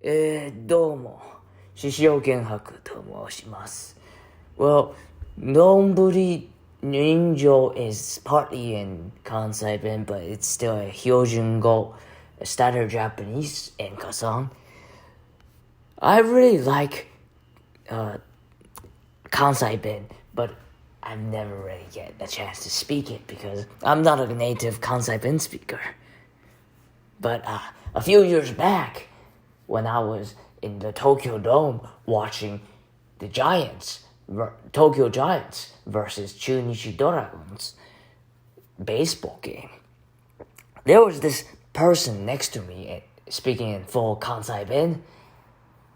どうも、獅子王玄白と申します。Well, 丼人情 is partly in Kansai Ben, but it's still a Hyojungo, a standard Japanese in Kazan. I really like Kansai Ben, but I've never really get a chance to speak it because I'm not a native Kansai Ben speaker. But a few years back, when I was in the Tokyo Dome watching the Tokyo Giants versus Chunichi Dragons baseball game, there was this person next to me speaking in full Kansai Ben,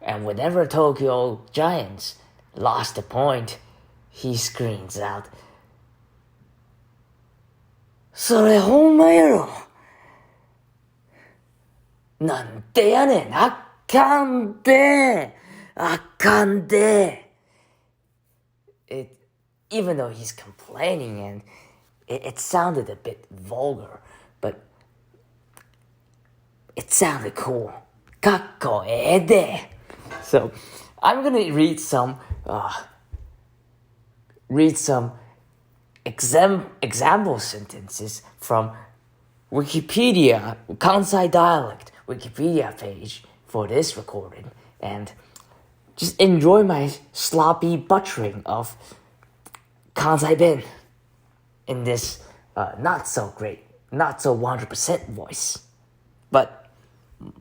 and whenever Tokyo Giants lost a point, he screams out, それほんまやろなんでやねんあかんであかんで Even though he's complaining and it sounded a bit vulgar, but it sounded cool. かっこええで So, I'm gonna read some example sentences from Wikipedia, Kansai dialect Wikipedia page for this recording, and just enjoy my sloppy butchering of Kansai Ben in this not so great, not so 100% voice. But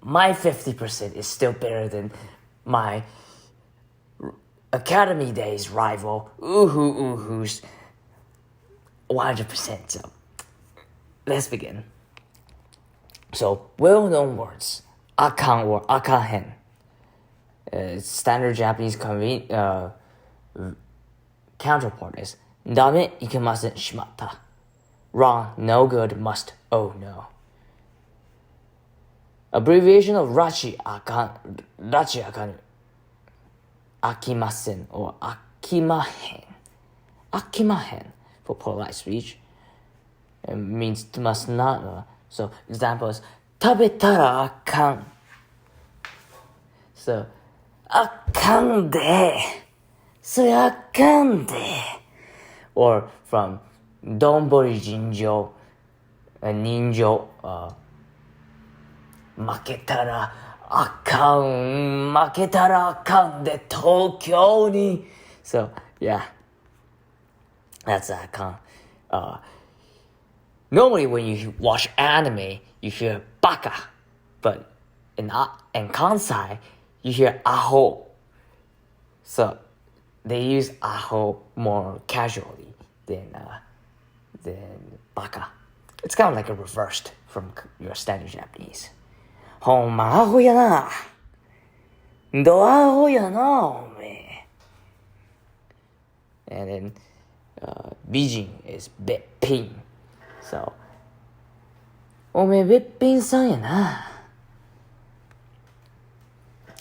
my 50% is still better than my Academy Days rival, Uhu's 100%. So, let's begin. So, well-known words. Akan or akahen. Standard Japanese counterpart is ダメいけませんしまった Wrong, no good, must, oh no. Abbreviation of rachi akanu. Akimasen or akimahen. Akimahen for polite speech. It means must not. So examples, 食べたらあかん So, あかんでそれあかんで Or from 丼人情人情負けたらあかん負けたらあかんで東京に So, yeah. That's あかんNormally, when you watch anime, you hear baka, but in Kansai, you hear aho. So they use aho more casually than baka. It's kind of like a reversed from your standard Japanese. ほんまアホやな。どアホやな、おめえ。And then, 美人 is べっぴん。So, おめえべっぴんさんやな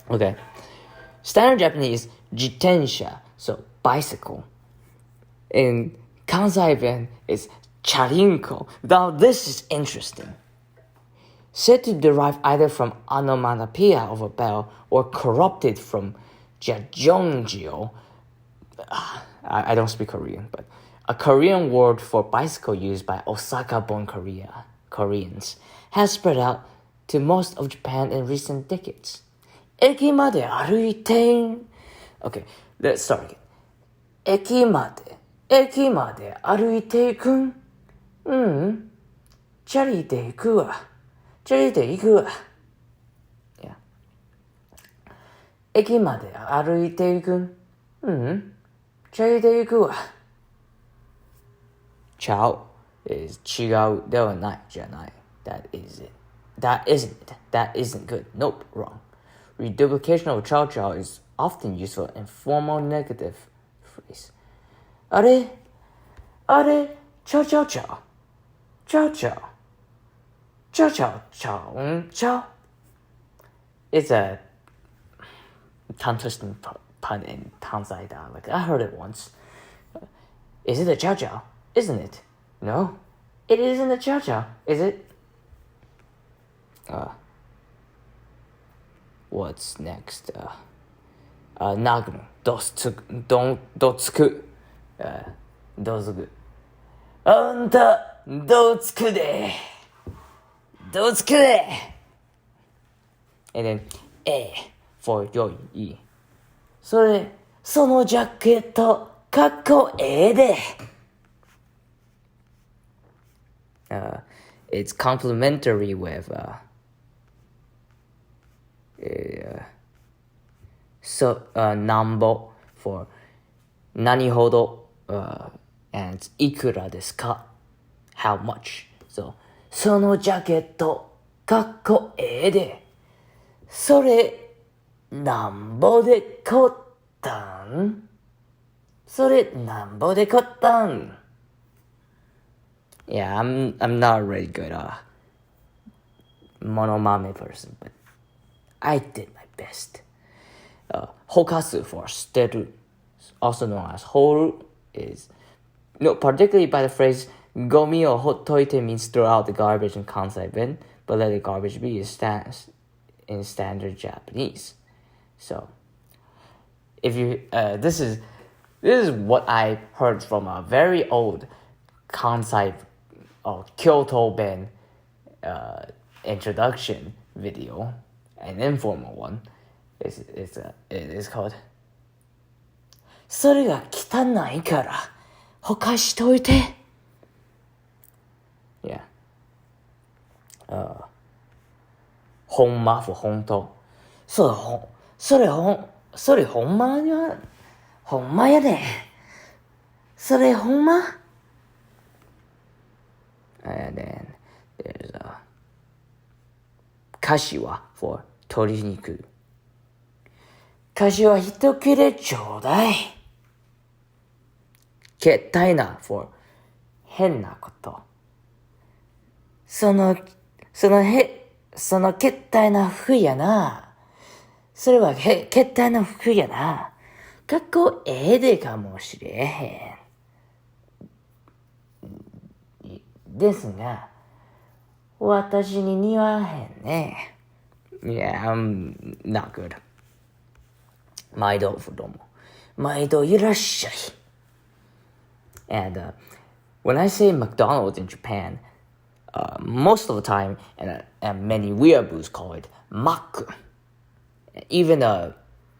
Okay. Standard Japanese, 自転車 so bicycle. In Kansai Ben, it's charinko. Now this is interesting. Said to derive either from onomatopoeia of a bell or corrupted from jajongyo. I don't speak Korean, but a Korean word for bicycle used by Osaka-born Koreans has spread out to most of Japan in recent decades. 駅まで歩いて Okay, let's start again. 駅まで歩いていくんチャリで行くわ Yeah. 駅まで歩いていくんチャリで行くわ Ciao is 違うではないじゃない That is it. That isn't it. That isn't good. Nope, wrong. Reduplication of ciao ciao is often used for informal negative phrase. あれチャオチャオチャオチャオチャオチャオチャオチャオチャオ It's a tongue-twisting pun in Kansai dialect. I heard it once. Is it a ciao ciao? Isn't it? No, it isn't a ciao ciao, is it? what's next? なぐどつく、どつく、どつく。あんた、どつくで。どつくで。And then A for 良い。そのジャケット、かっこええで。It's complementary withなんぼ for 何ほど、and いくらですか how much. So そのジャケットかっこええで。それなんぼで買ったん？それなんぼで買ったん？ Yeah, I'm not a really good monomame person, but I did my best. ほかす for 捨てる, also known as 掘る is particularly by the phrase ゴミをほっといて means throw out the garbage in Kansai bin, but let the garbage be in standard Japanese. So, if you this is what I heard from a very old Kansai Kyoto Ben introduction video, an informal one. It is called それが汚いからほかしといて Yeah ほんま for ほんとそれほんまやほんまやでそれほんま And then there's かしわ for 鶏肉かしわ一切れちょうだい。けったいな for 変なこと。そのけったいな服やな。それはけったいな服やな。かっこええでかもしれへん。ですが、私に似合わへんね。Yeah, I'm not good. 毎度どうも。毎度いらっしゃい。And when I say McDonald's in Japan, most of the time, and many weeaboos call it Mac. Even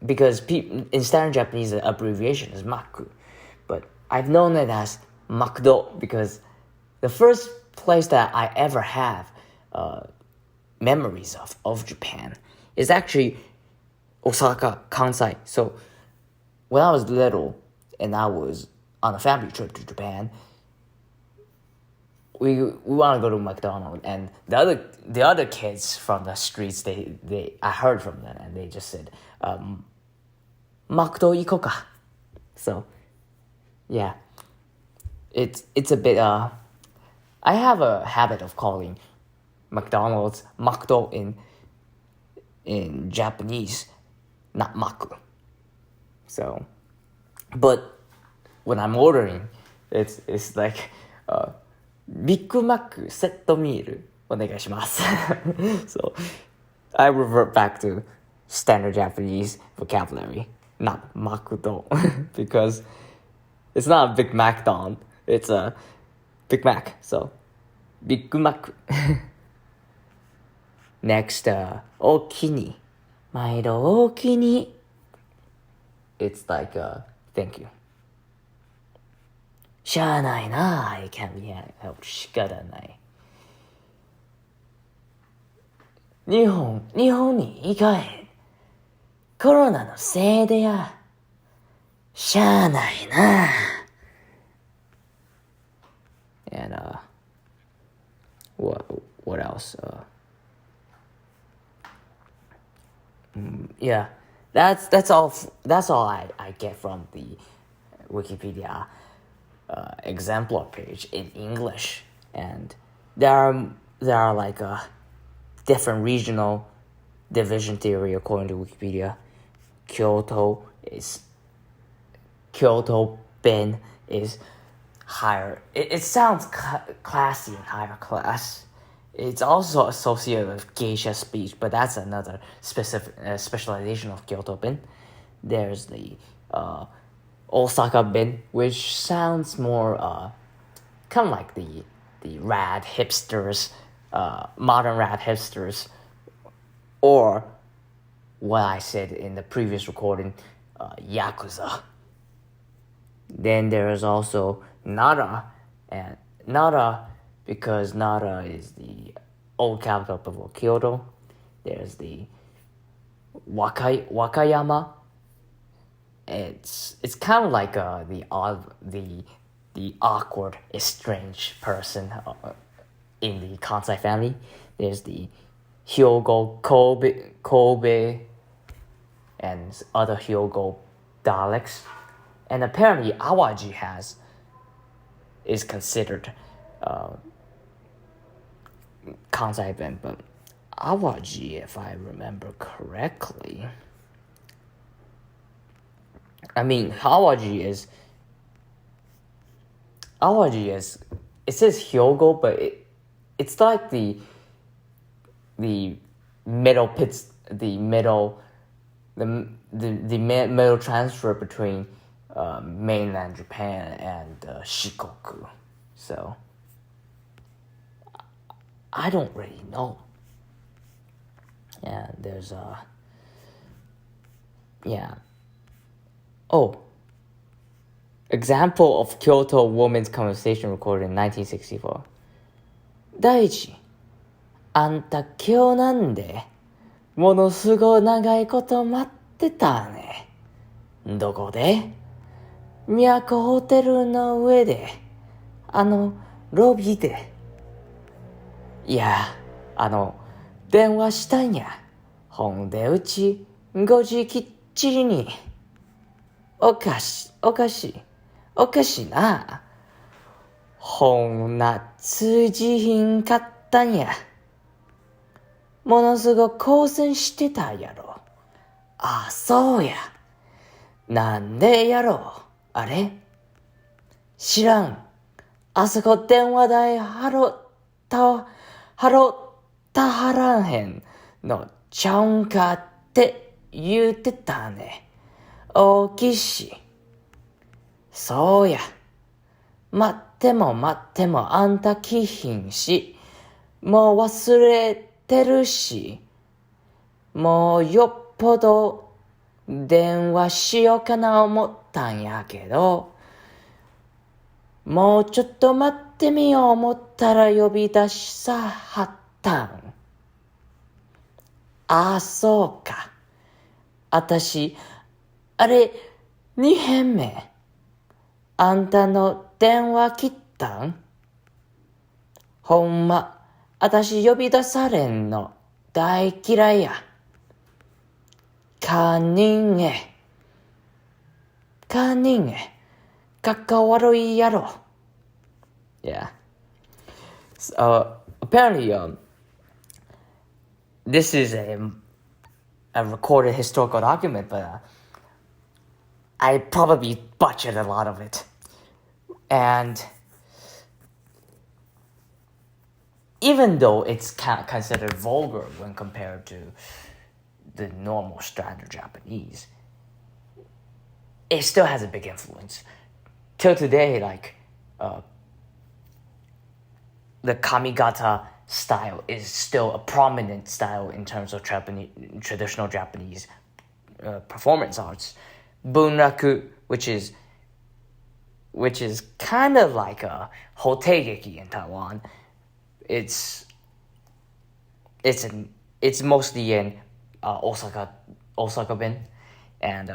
because in standard Japanese, the abbreviation is Mac. But I've known it as McDo because the first place that I ever have memories of Japan is actually Osaka, Kansai. So when I was little and I was on a family trip to Japan, we want to go to McDonald's, and the other kids from the streets I heard from them and they just said, "Makdo ikoka." So yeah, it's a bit I have a habit of calling McDonald's Makdo in Japanese, not Maku. So, but when I'm ordering, it's like Big Mac set meal お願いします So I revert back to standard Japanese vocabulary, not Makudo, because it's not a Big Mac Don, it's a Big Mac. So Big Mac. Next, おきに毎度おきに It's like thank you. しゃあないな I can't be helped. 仕方ない。日本に行かへん。コロナのせいでや。しゃあないな。And what else? Yeah, that's all I get from the Wikipedia exemplar page in English, and there are like a different regional division theory according to Wikipedia. Kyoto Ben is higher. It sounds classy and higher class, It's also associated with geisha speech, but that's another specific specialization of Kyoto Ben. There's the Osaka Ben, which sounds more kind of like the rad hipsters, modern rad hipsters, or what I said in the previous recording, Yakuza. Then there is also Nara, and Nara, because Nara is the old capital of Kyoto. There's the Wakayama. It's kind of like the awkward, estranged person in the Kansai family. There's the Hyogo, Kobe, and other Hyogo dialects. And apparently Awaji is considered Kansai Ben, but Awaji, if I remember correctly, I mean Awaji is it says Hyogo, but it's like the middle middle transfer between mainland Japan and Shikoku. So I don't really know. And there's example of Kyoto women's conversation recorded in 1964. 第一、あんた今日なんでものすごい長いこと待ってたね。どこで？都ホテルの上で、ロビーで。いや、電話したんや。ほんでうち、5時きっちりに。おかしいな。ほんな通じひんかったんや。ものすごく興奮してたやろ。あ、そうや。なんでやろう。あれ？知らん。あそこ電話代払らへんのちゃうんかって言うてたね。大きいし。そうや。待ってもあんた来ひんし、もう忘れてるし、もうよっぽど電話しようかな思ったんやけど、もうちょっと待ってみよう思ったら呼び出しさはったん。ああ、そうか。あたし、あれ、2遍目。あんたの電話切ったん？ほんま、あたし呼び出されんの大嫌いや。カ人へ。かっこ悪いやろ。Yeah. So, apparently, this is a recorded historical document, but I probably butchered a lot of it. And even though it's considered vulgar when compared to the normal standard Japanese, it still has a big influence. Till today, like, the Kamigata style is still a prominent style in terms of traditional Japanese performance arts. Bunraku, which is kind of like a hoteigeki in Taiwan. It's mostly in Osaka Ben, and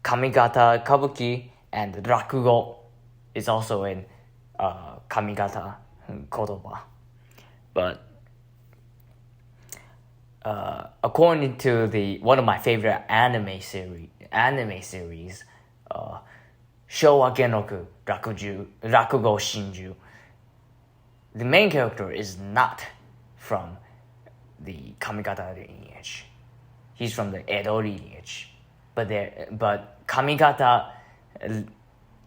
Kamigata Kabuki and Rakugo is also in Kamigata Kodoba. But according to one of my favorite anime series, Showa Genoku Rakugo Shinju, the main character is not from the Kamigata lineage. He's from the Edo lineage. But Kamigata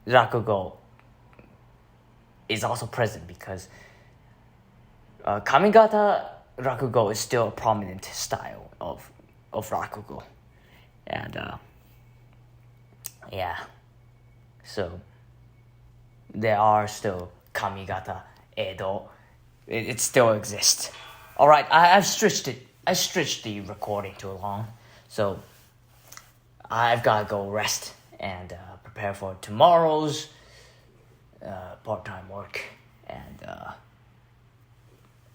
Rakugo is also present because Kamigata Rakugo is still a prominent style of Rakugo. And yeah. So there are still Kamigata Edo. It still exists. Alright, I've stretched it. I stretched the recording too long. So I've gotta go rest and prepare for tomorrow's part-time work and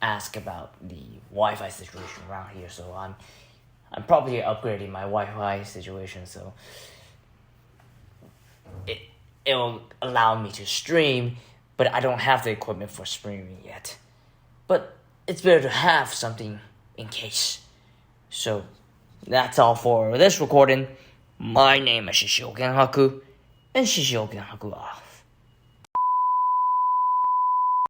ask about the Wi-Fi situation around here. So I'm probably upgrading my Wi-Fi situation, so it will allow me to stream, but I don't have the equipment for streaming yet. But it's better to have something in case. So that's all for this recording. My name is Shishio Genhaku, and Shishio Genhaku off.